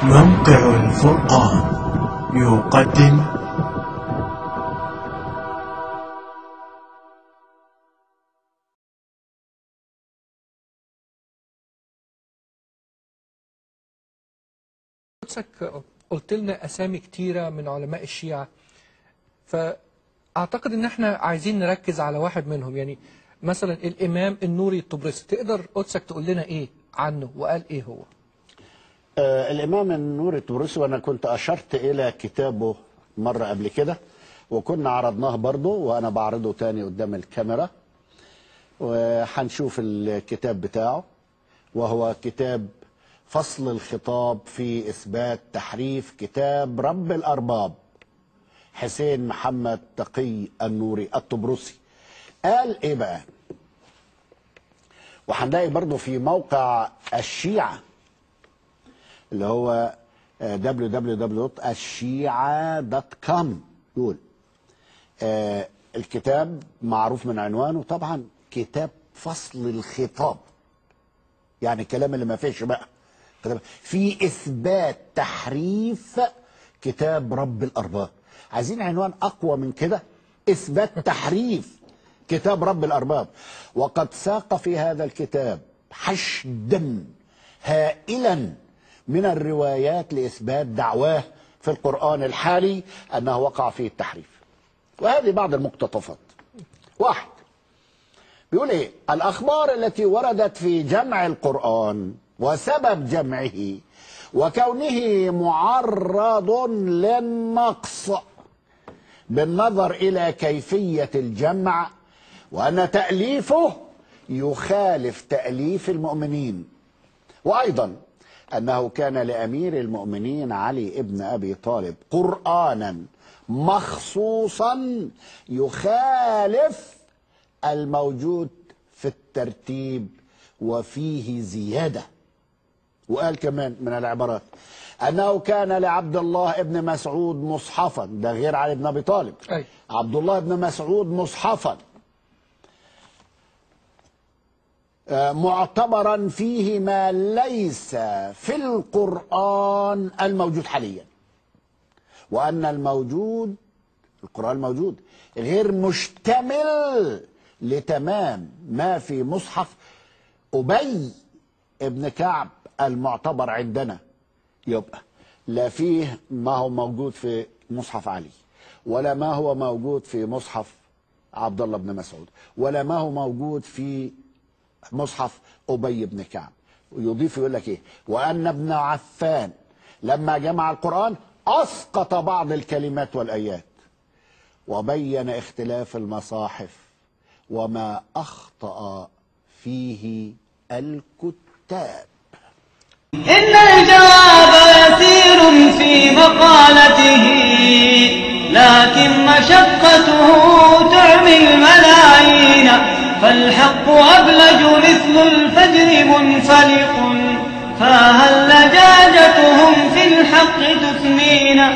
موقع الفرقان يقدم قلت لنا أسامي كتيرة من علماء الشيعة، فأعتقد إن احنا عايزين نركز على واحد منهم. يعني مثلا الإمام النوري الطبرسي، تقدر قدسك تقول لنا إيه عنه وقال إيه هو؟ الإمام النوري الطبرسي، وأنا كنت أشرت إلى كتابه مرة قبل كده وكنا عرضناه برضه، وأنا بعرضه تاني قدام الكاميرا وهنشوف الكتاب بتاعه، وهو كتاب فصل الخطاب في إثبات تحريف كتاب رب الأرباب حسين محمد تقي النوري الطبرسي. قال إيه بقى؟ وهنلاقي برضه في موقع الشيعة اللي هو www.الشيعة.com. يقول الكتاب معروف من عنوانه طبعا كتاب فصل الخطاب، يعني الكلام اللي ما فيش بقى في إثبات تحريف كتاب رب الأرباب. عايزين عنوان أقوى من كده؟ إثبات تحريف كتاب رب الأرباب. وقد ساق في هذا الكتاب حشدا هائلا من الروايات لإثبات دعواه في القرآن الحالي أنه وقع فيه التحريف. وهذه بعض المقتطفات. واحد بيقول إيه؟ الأخبار التي وردت في جمع القرآن وسبب جمعه وكونه معرض للنقص بالنظر إلى كيفية الجمع، وأن تأليفه يخالف تأليف المؤمنين، وأيضا أنه كان لأمير المؤمنين علي ابن أبي طالب قرآنا مخصوصا يخالف الموجود في الترتيب وفيه زيادة. وقال كمان من العبارات أنه كان لعبد الله ابن مسعود مصحفا، ده غير علي بن أبي طالب، عبد الله ابن مسعود مصحفا معتبرا فيه ما ليس في القرآن الموجود حاليا، وأن الموجود القرآن الموجود غير مشتمل لتمام ما في مصحف أبي ابن كعب المعتبر عندنا. يبقى لا فيه ما هو موجود في مصحف علي، ولا ما هو موجود في مصحف عبد الله بن مسعود، ولا ما هو موجود في مصحف أبي بن كعب. ويضيف يقول لك إيه؟ وأن ابن عفان لما جمع القرآن أسقط بعض الكلمات والآيات، وبين اختلاف المصاحف وما أخطأ فيه الكتاب. إن الجواب يسير في مقالته، لكن مشقته تعمي الملايين، فالحق أبلج مثل الفجر منفلق، فهل لجاجتهم في الحق تثنينا؟